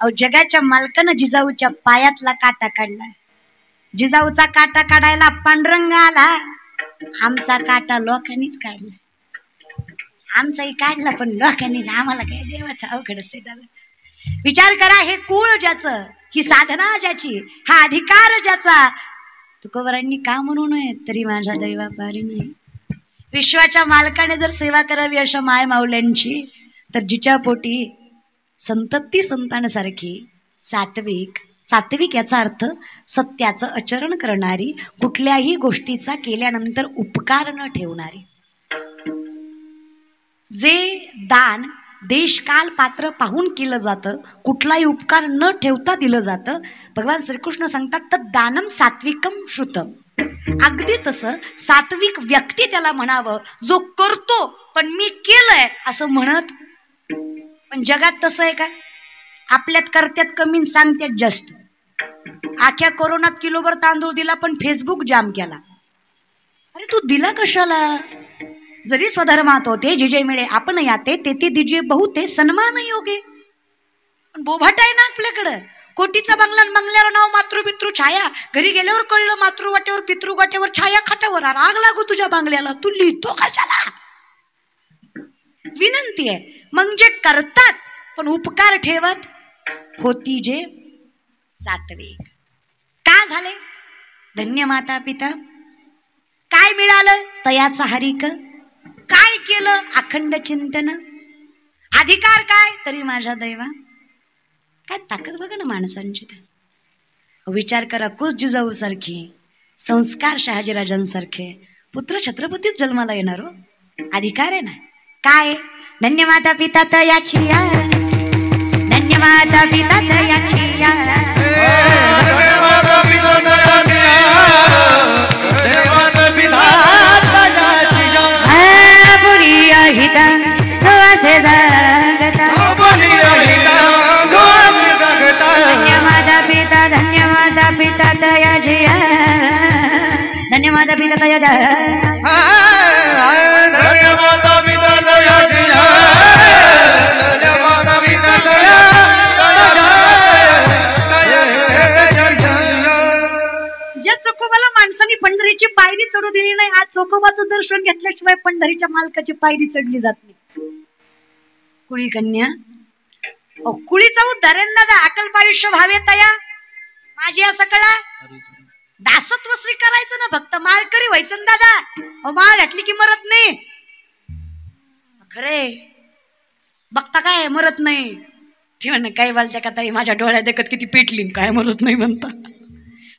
अहो जगाच्या मालकानं जिजाऊच्या पायातला काटा काढला. जिजाऊचा काटा काढायला पांडुरंग आला, आमचा काटा लोकांनीच काढला. आमचाही काढला पण लोकांनी, आम्हाला काय देवाचं अवघडच आहे दादा. विचार करा, हे कुळ ज्याचं, ही साधना ज्याची, हा अधिकार ज्याचा, तुकोबरांनी का म्हणू नये तरी माझ्या दैवापारी नाही. विश्वाच्या मालकाने जर सेवा करावी अशा माय माऊल्यांची, तर जिच्या पोटी संतती संतानासारखी सात्विक, सात्विक याचा अर्थ सत्याचं आचरण करणारी, कुठल्याही गोष्टीचा केल्यानंतर उपकार न ठेवणारी, जे दान देश काल पात्र पाहून केलं जातं, कुठलाही उपकार न ठेवता दिलं जातं. भगवान श्रीकृष्ण सांगतात तर दानम सात्विकम श्रुतम. अगदी तसं सात्विक व्यक्ती त्याला म्हणावं जो करतो पण मी केलंय असं म्हणत. पण जगात तसं आहे का? आपल्यात करत्यात कमी, सांगत्यात जास्त. आख्या कोरोनात किलोभर तांदूळ दिला पण फेसबुक जाम केला. अरे तू दिला कशाला? जरी स्वधर्मात होते जिजे मिळे आपण याते, ते दिजे बहुते सन्मान योगे. पण बोभाट आहे ना आपल्याकडं. कोटीचा बंगला, बंगल्यावर नाव मातृपितृ छाया. घरी गेल्यावर कळलं मातृ वाट्यावर पितृ वाट्यावर छाया खाट्यावर. राग लागू तुझ्या बंगल्याला, तू लिहितो कशाला? विनंती आहे. मग जे करतात पण उपकार ठेवत होती जे सात्विक. का झाले? धन्य माता पिता. काय मिळालं? तयाचा हरिक. काय केलं? अखंड चिंतन. अधिकार काय? तरी माझ्या दैवा. काय ताकद बघा ना माणसांची. विचार करा, कुस जिजाऊ सारखी, संस्कार शहाजीराजांसारखे पुत्र छत्रपतीच जन्माला येणार हो. अधिकार आहे ना. काय? धन्य माता पिता तयाची, धन्य माता पिता तयाची, धन्यवाद पिता दयाजी, धन्यवाद पिता दयाजी, धन्यवाद पिता दयाजी, धन्यवाद पिता दयाजी. ज्या चोखोबाला माणसांनी पंढरीची पायरी चढू दिली नाही, आज चोखोबाचं दर्शन घेतल्याशिवाय पंढरीच्या मालकाची पायरी चढली जात नाही. कुळी कन्या, कुळीचं उद्धारण दादा. अकल्प आयुष्य व्हावे तया माझी असं कळा. दासत्व स्वीकारायचं ना, फक्त माळकरी व्हायचं ना दादा. माळ घातली की मरत नाही. खरे बघता काय मरत नाही. ते म्हण काय बोलत्या का ताई, माझ्या डोळ्यात देखत किती पेटली, काय मरत नाही म्हणता.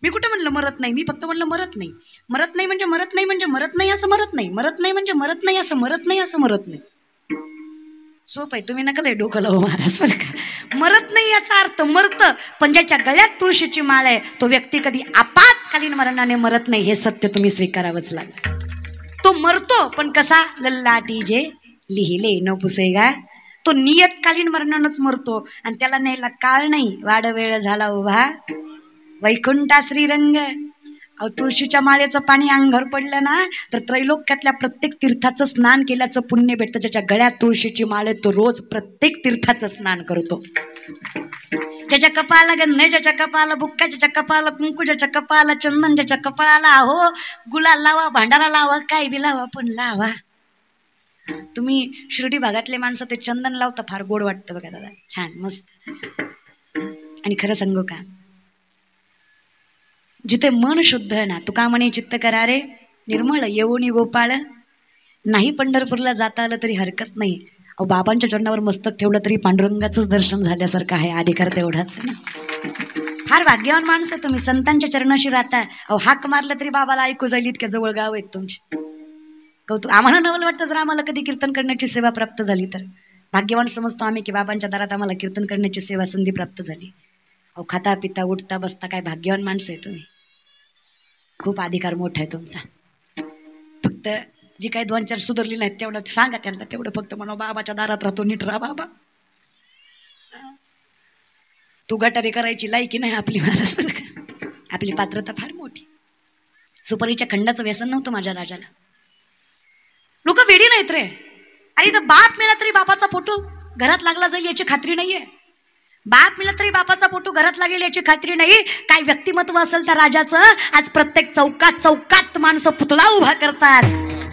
मी कुठे म्हणलं मरत नाही, मी फक्त म्हणलं मरत नाही. मरत नाही म्हणजे मरत नाही म्हणजे मरत नाही असं मरत नाही. मरत नाही म्हणजे मरत नाही असं मरत नाही असं मरत नाही. सोप आहे, तुम्ही नका लय डोकं लावू महाराज बरं का. मरत नाही याचा अर्थ मरत, पण ज्याच्या गळ्यात तुळशीची माळ आहे तो व्यक्ती कधी आपत्कालीन मरणाने मरत नाही. हे सत्य तुम्ही स्वीकारावंच लागलं. तो मरतो पण कसा? लल्लाटी जे लिहिले न पुसेगा. तो नियतकालीन मरणानच मरतो आणि त्याला न्यायला काळ नाही. वाड वेळ झाला उभा वैकुंठा श्रीरंग. अहो तुळशीच्या माळेचं पाणी अंगावर पडलं ना तर त्रैलोक्यातल्या प्रत्येक तीर्थाचं स्नान केल्याचं पुण्य भेटतं. ज्याच्या गळ्यात तुळशीची माळ आहे तो रोज प्रत्येक तीर्थाचं स्नान करतो. ज्याच्या कपाळाला गंध, ज्याच्या कपाळाला बुक्का, ज्याच्या कपाळाला कुंकू, ज्याच्या कपाळाला चंदन, ज्याच्या कपाळाला अहो गुलाल लावा, भांडारा लावा, काय बी लावा पण लावा. तुम्ही शिर्डी भागातले माणसं ते चंदन लावता, फार गोड वाटतं बघा दादा, छान मस्त. आणि खरं सांगू का, जिथे मन शुद्ध आहे ना, तुका म्हणे चित्त करा रे निर्मळ येऊनी गोपाळ. नाही पंढरपूरला जाता आलं तरी हरकत नाही. अहो बाबांच्या चरणावर मस्तक ठेवलं तरी पांडुरंगाचंच दर्शन झाल्यासारखं आहे. अधिकार तेवढाच आहे ना. फार भाग्यवान माणसं आहे तुम्ही, संतांच्या चरणाशी राहता. अहो हाक मारलं तरी बाबाला ऐकू जाईल इतक्या जवळ गाव आहेत तुमची. कौतुक. आम्हाला नवल वाटतं जर आम्हाला कधी कीर्तन करण्याची सेवा प्राप्त झाली तर. भाग्यवान समजतो आम्ही की बाबांच्या दारात आम्हाला कीर्तन करण्याची सेवा संधी प्राप्त झाली. अहो खाता पिता उठता बसता काय भाग्यवान माणसं आहे तुम्ही. खूप अधिकार मोठा आहे तुमचा. फक्त जी काही 2-4 सुधारली नाहीत तेवढं सांगा त्यांना, तेवढं फक्त म्हणा बाबाच्या दारात राहतो नीट राहा बाबा. तू गटारी करायची लायकी नाही आपली महाराज बरं का. आपली पात्रता फार मोठी. सुपारीच्या खंडाचं व्यसन नव्हतं माझ्या राजाला. लोक वेडी नाहीत रे. अरे इथं बाप मिळाला तरी बापाचा फोटो घरात लागला जाईल याची खात्री नाहीये. बाप मिळाला तरी बापाचा फोटो घरात लागेल याची खात्री नाही. काय व्यक्तिमत्व असेल त्या राजाचं. आज प्रत्येक चौकात चौकात माणसं पुतळा उभा करतात.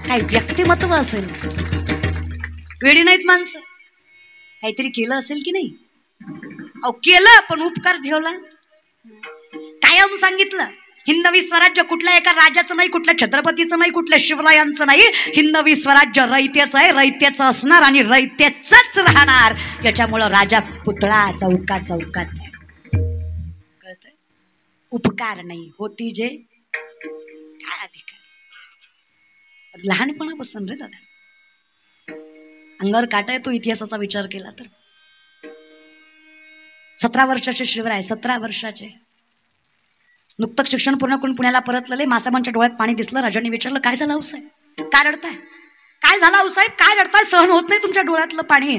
काय व्यक्तिमत्व असेल. वेडी नाहीत माणसं. काहीतरी केलं असेल की नाही. अहो केलं पण उपकार ठेवला. कायम सांगितलं हिंदवी स्वराज्य कुठल्या एका राजाचं नाही, कुठल्या छत्रपतीचं नाही, कुठल्या शिवरायांचं नाही. हिंदवी स्वराज्य रयतेचं आहे, रयतेचं असणार आणि रयतेचंच राहणार. याच्यामुळं राजा पुतळा चौकात चौकात आहे. कळतंय. उपकार नाही होती जे काय अधिकार. लहानपणापासून रे दादा अंगावर काटा येतो इतिहासाचा विचार केला तर. 17 वर्षाचे शिवराय, 17 वर्षाचे. नुकतंच शिक्षण पूर्ण करून पुण्याला परतलेले. मासाबांच्या डोळ्यात पाणी दिसलं. राजांनी विचारलं काय झालं आऊसाहेब, काय रडताय, काय झालं आऊसाहेब, काय रडताय, सहन होत नाही तुमच्या डोळ्यातलं पाणी.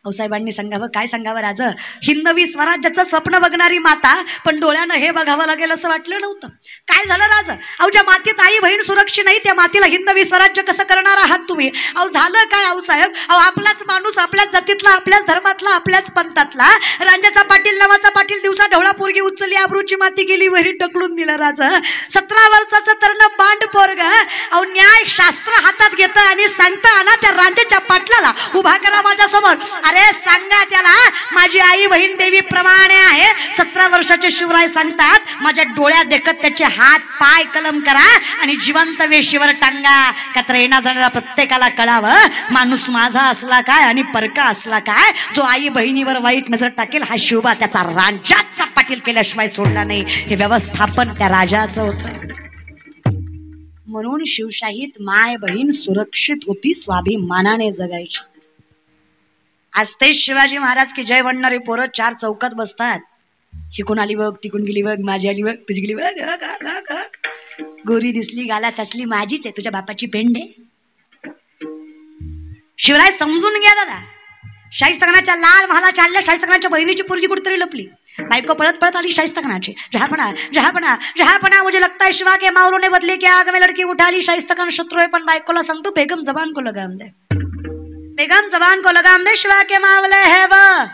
आऊसाहेबांनी सांगावं. काय सांगावं राज. हिंदवी स्वराज्याचं स्वप्न बघणारी माता पण डोळ्यानं हे बघावं लागेल असं वाटलं नव्हतं. काय झालं राज. अहो ज्या मातीत आई बहीण सुरक्षित नाही त्या मातीला हिंदवी स्वराज्य कसं करणार आहात तुम्ही. अहो झालं काय आऊसाहेब. अहो आपलाच माणूस, आपल्याच जातीतला, आपल्याच धर्मातला, आपल्याच पंथातला, रांजाचा पाटील नावाचा पाटील दिवसा ढवळा पोरगी उचलली, आबरूची माती गेली, वही ढकलून दिला राज. 17 वर्षाचं तरण बांड पोरग अहो न्याय शास्त्र हातात घेतं आणि सांगता आना त्या रांजाच्या पाटलाला उभा करा माझ्या समोर. अरे सांगा त्याला माझी आई बहीण देवी प्रमाणे आहे. 17 वर्षाचे शिवराय सांगतात माझ्या डोळ्यात देखत त्याचे हात पाय कलम करा आणि जिवंत वेशीवर टांगा. का तर येणा जाणारा प्रत्येकाला कळावं माणूस माझा असला काय आणि परका असला काय. जो आई बहिणीवर वाईट नजर टाकेल हा शिवबा त्याचा रांजाचा पाटील केल्याशिवाय सोडला नाही. हे व्यवस्थापन त्या राजाचं होतं. म्हणून शिवशाहीत माय बहीण सुरक्षित होती, स्वाभिमानाने जगायची. आज तेच शिवाजी महाराज की जय म्हणणारे पोरं 4 चौकात बसतात. हिकून आली बघ, तिकून गेली बघ, माझी आली बघ, तुझी गेली बघ, गोरी दिसली गालात असली माझीच आहे, तुझ्या बापाची पेंड आहे. शिवराय समजून घ्या दादा. शाहिस्तेखानाच्या लाल महाला चालल्या. शाहिस्तेखानाच्या बहिणीची पोरगी कुठेतरी लपली. बायको पळत पळत आली शाहिस्तेखानाची. जहापना जहापना जहापना मुझे लगता है शिवा के मावलों ने बदले की आग में लड़की उठा ली. शाहिस्तेखान शत्रु है पण बायकोला सांगतो बेगम जबान को लगाम दे, बेगम जबान को लगाम दे. शिवा के मावले है वो.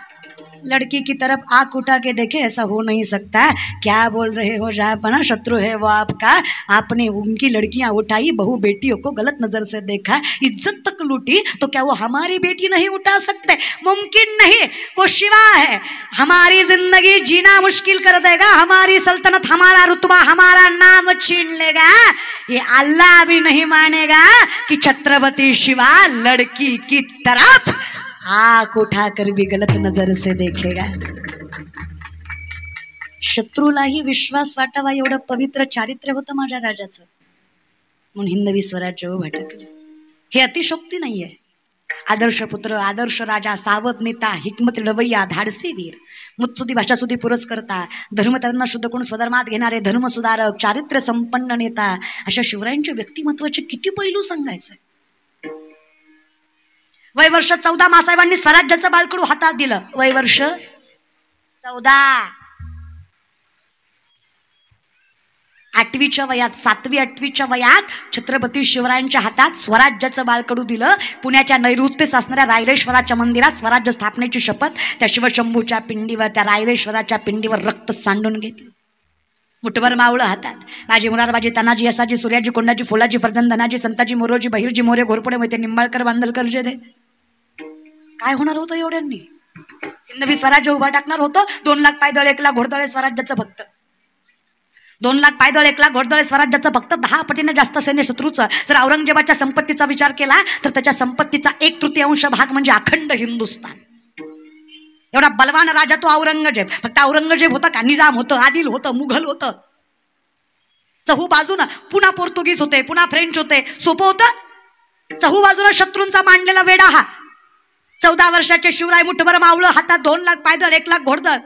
लड़की की तरफ आंख उठा के देखे, ऐसा हो नहीं सकता. क्या बोल रहे हो जहाँपना, शत्रु है वो आपका. आपने उनकी लड़कियां उठाई, बहू बेटियों को गलत नजर से देखा, इज्जत तक लूटी, तो क्या वो हमारी बेटी नहीं उठा सकते. मुमकिन नहीं. वो शिवा है. हमारी जिंदगी जीना मुश्किल कर देगा, हमारी सल्तनत, हमारा रुतबा, हमारा नाम छीन लेगा. ये अल्लाह भी नहीं मानेगा कि छत्रपति शिवा लड़की की तरफ आंख उठाकर भी गलत नजर से देखेगा. शत्रूलाही विश्वास वाटावा एवढं पवित्र चारित्र्य होतं माझ्या राजाचं. म्हणून हिंदवी स्वराज्य भटकलं. हे अतिशोक्ती नाहीये. आदर्श पुत्र, आदर्श राजा, सावध नेता, हिकमत लढवय्या, धाडसी वीर, मुत्सुदी भाषासुदी पुरस्कर्ता, धर्मतरांना शुद्ध करून स्वधर्मात घेणारे धर्मसुधारक, चारित्र्य संपन्न नेता, अशा शिवरायांच्या व्यक्तिमत्वाचे किती पैलू सांगायचे. वय वर्ष 14 मासाहेबांनी स्वराज्याचं बाळकडू हातात दिलं. वय वर्ष 14. 8वीच्या वयात, 7वी 8वीच्या वयात छत्रपती शिवरायांच्या हातात स्वराज्याचं बाळकडू दिलं. पुण्याच्या नैऋत्येस असणाऱ्या रायरेश्वराच्या मंदिरात स्वराज्य स्थापनेची शपथ त्या शिवशंभूच्या पिंडीवर, त्या रायरेश्वराच्या पिंडीवर रक्त सांडून घेतलं. मुठभर मावळं हातात. बाजी मुरारबाजी, तानाजी, यसाजी, सूर्याजी, कोंडाजी, फुलाजी, फर्जंद, धनाजी, संताजी, मोरोजी, बहिरजी, मोरे, घोरपडे, मैते, निंबाळकर, बांदलकर, जे दे. काय होणार होतं एवढ्यांनी. हिंदवी स्वराज्य उभा टाकणार होतं. 2 लाख पायदळ, 1 लाख घोडदळे स्वराज्याचं फक्त. 2 लाख पायदळ, 1 लाख घोडदळे स्वराज्याचं फक्त. 10 पटीने जास्त सैन्य शत्रूचं. जर औरंगजेबाच्या संपत्तीचा विचार केला तर त्याच्या संपत्तीचा 1/3 भाग म्हणजे अखंड हिंदुस्थान. एवढा बलवान राजा तो औरंगजेब. फक्त औरंगजेब होता का, निजाम होतं, आदिल होतं, मुघल होतं. चहू बाजूनं पुन्हा पोर्तुगीज होते, पुन्हा फ्रेंच होते. सोपं होतं. चहू बाजूनं शत्रूंचा मांडलेला वेडा हा. 14 वर्षाचे शिवराय, मुठभर मावळं हातात, 2 लाख पायदळ, 1 लाख घोडदळ.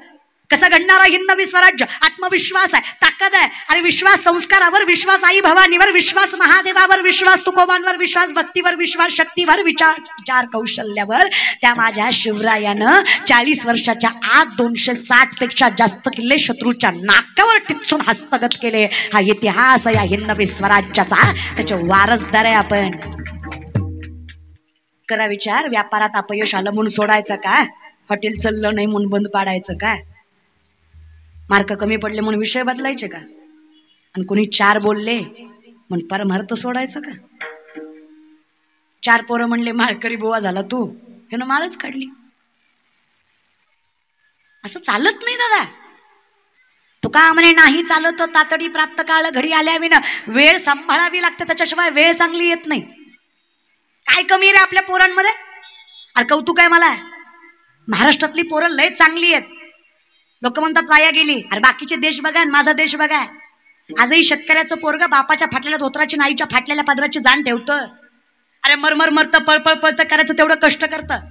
कसं घडणार आहे हिंदवी स्वराज्य. आत्मविश्वास आहे, ताकद आहे. अरे विश्वास संस्कारावर, विश्वास आई भवानीवर, विश्वास महादेवावर, विश्वास तुकोबांवर, विश्वास भक्तीवर, विश्वास शक्तीवर, विचार कौशल्यावर. त्या माझ्या शिवरायानं 40 वर्षाच्या आत 260 पेक्षा जास्त किल्ले शत्रूच्या नाकावर टिचून हस्तगत केले. हा इतिहास या हिंदवी स्वराज्याचा. त्याचे वारसदार आहे आपण. करा विचार. व्यापारात अपयश आलं म्हणून सोडायचं का. हॉटेल चाललं नाही म्हणून बंद पाडायचं का? मार्क कमी पडले म्हणून विषय बदलायचे का? आणि कोणी 4 बोलले म्हणून परमार्थ सोडायचं का? 4 पोरं म्हणले माळकरी बुवा झाला तू, हे ना माळच काढली. असं चालत नाही दादा. तुका म्हणे नाही चालत तातडी प्राप्त काळ घडी आल्या विना. वेळ सांभाळावी लागते, त्याच्याशिवाय वेळ चांगली येत नाही. काय कमी रे आपल्या पोरांमध्ये? अरे कौतुक आहे मला, महाराष्ट्रातली पोरं लय चांगली आहेत. लोक म्हणतात वाया गेली. अरे बाकीचे देश बघा आणि माझा देश बघा. आजही शेतकऱ्याचं पोरग बापाच्या फाटलेल्या धोत्राची नाईच्या फाटलेल्या पदराची जाण ठेवतं. अरे मरमर मरतं, पळपळ पळतं करायचं तेवढं कष्ट करतं.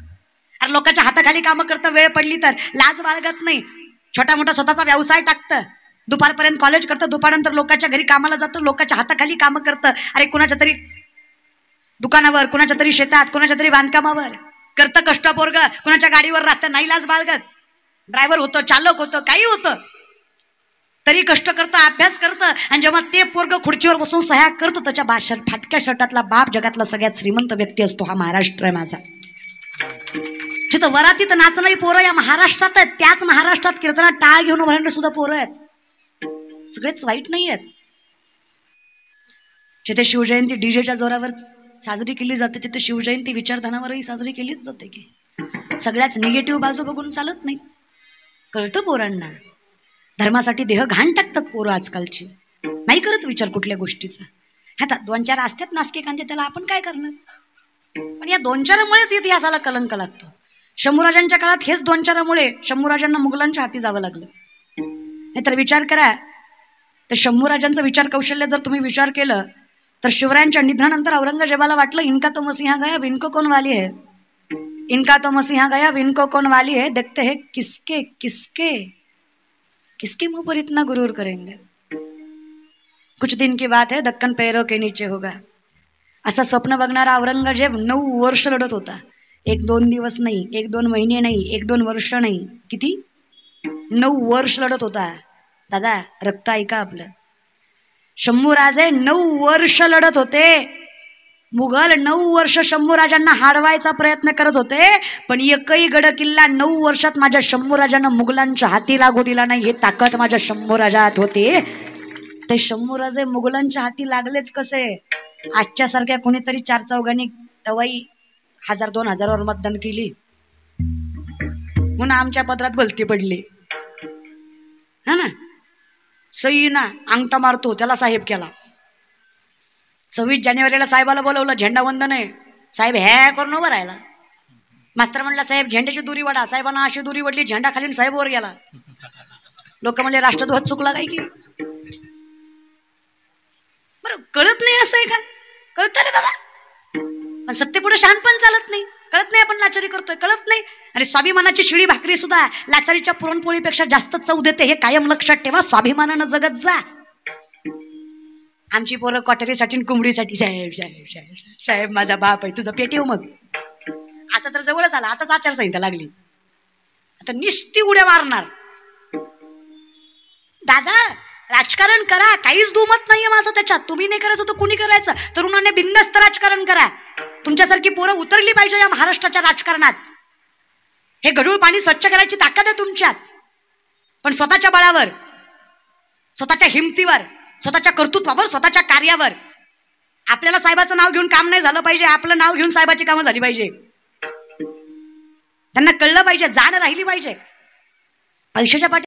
अरे लोकांच्या हाताखाली कामं करतं. वेळ पडली तर लाज बाळगत नाही. छोटा मोठा स्वतःचा व्यवसाय टाकतं. दुपारपर्यंत कॉलेज करतं, दुपारनंतर लोकांच्या घरी कामाला जातं, लोकांच्या हाताखाली कामं करतं. अरे कुणाच्या तरी दुकानावर, कुणाच्या तरी शेतात, कुणाच्या तरी बांधकामावर करतं कष्ट पोरग. कुणाच्या गाडीवर राहतं, नाही लाज बाळगत. ड्रायव्हर होतं, चालक होतं, काही होतं, तरी कष्ट करतं, अभ्यास करतं. आणि जेव्हा ते पोरग खुर्चीवर बसून सह्या करतं, त्याच्या फाटक्या शर्टातला बाप जगातला सगळ्यात श्रीमंत व्यक्ती असतो. हा महाराष्ट्र आहे माझा. जिथं वरातीत नाचणारी पोरं या महाराष्ट्रात आहेत, त्याच महाराष्ट्रात कीर्तनात टाळ घेऊन उभारणारे सुद्धा पोरं आहेत. सगळेच वाईट नाही आहेत. जिथे शिवजयंती डीजेच्या जोरावर साजरी केली जाते, तिथे शिवजयंती विचारधनावरही साजरी केलीच जाते की. सगळ्याच निगेटिव्ह बाजू बघून चालत नाही. कळतं पोरांना. धर्मासाठी देह घाण टाकतात पोरं आजकालची. नाही करत विचार कुठल्या गोष्टीचा. आता 2-4 असतात नासके कांदे, त्याला आपण काय करणार? पण या 2-4मुळेच इतिहासाला कलंक लागतो. शंभूराजांच्या काळात हेच 2-4मुळे शंभूराजांना मुघलांच्या हाती जावं लागलं. नाहीतर विचार करा, तर शंभूराजांचं विचार कौशल्य जर तुम्ही विचार केलं तर शिवरायांच्या निधनानंतर औरंगजेबाला वाटलं इनका तो मसीहा गया विनको कौन वाली है, इनका तो मसीहा गया विनको कौन वाली है, देखते हैं किसके किसके किसके मुंह पर इतना गुरूर करेंगे. कुछ दिन की बात है, दक्कन पैरों के नीचे होगा. असं स्वप्न बघणारा औरंगजेब 9 वर्ष लढत होता. 1-2 दिवस नाही, 1-2 महिने नाही, 1-2 वर्ष नाही, किती 9 वर्ष लढत होता. दादा रक्त ऐका आपलं. शंभूराजे 9 वर्ष लढत होते. मुघल 9 वर्ष शंभूराजांना हारवायचा प्रयत्न करत होते, पण एकही गड किल्ला 9 वर्षात माझ्या शंभूराजांना मुघलांच्या हाती लागू दिला नाही. हे ताकद माझ्या शंभूराजात होती. ते शंभूराजे मुघलांच्या हाती लागलेच कसे? आजच्या सारख्या कोणीतरी 4 चौघांनी तवाई 1000-2000 मतदान केली म्हणून आमच्या पदरात गलती पडली, हा ना. सई ना अंगठा मारतो त्याला साहेब केला. 26 जानेवारीला साहेबाला बोलवलं, झेंडा वंदन आहे. साहेब हे करून उभं राहिला. मास्तर म्हणला साहेब झेंड्याची दुरी वडा. साहेबांना अशी दुरी वडली, झेंडा खाली साहेब वर गेला. लोक म्हणले राष्ट्रध्वज चुकला काय की. बरं कळत नाही असं आहे का? कळतं रे दादा. पण सत्तेपुढे शहाणपण चालत नाही. कळत नाही आपण लाचारी करतोय, कळत नाही. अरे स्वाभिमानाची शिळी भाकरी सुद्धा लाचारीच्या पुरणपोळीपेक्षा जास्त चव देते, हे कायम लक्षात ठेवा. स्वाभिमानानं जगत जा. आमची पोरं क्वाटरीसाठी कोंबडीसाठी साहेब साहेब साहेब साहेब माझा बाप आहे, तुझं पेट येऊ. मग आता तर जवळच आला, आताच आचारसंहिता लागली, आता निस्ती उड्या मारणार. दादा राजकारण करा, काहीच दुमत नाहीये माझं त्याच्यात. तुम्ही नाही करायचं तर कुणी करायचं? तरुणांनी बिनधास्त राजकारण करा. तुमच्यासारखी पोरं उतरली पाहिजे या महाराष्ट्राच्या राजकारणात. हे गढूळ पाणी स्वच्छ करायची ताकद आहे तुमच्यात. पण स्वतःच्या बळावर, स्वतःच्या हिमतीवर, स्वतःच्या कर्तृत्वावर, स्वतःच्या कार्यावर. आपल्याला साहेबाचं नाव घेऊन काम नाही झालं पाहिजे, आपलं नाव घेऊन साहेबाची कामं झाली पाहिजे. त्यांना कळलं पाहिजे, जाण राहिली पाहिजे. पैशाच्या पाठी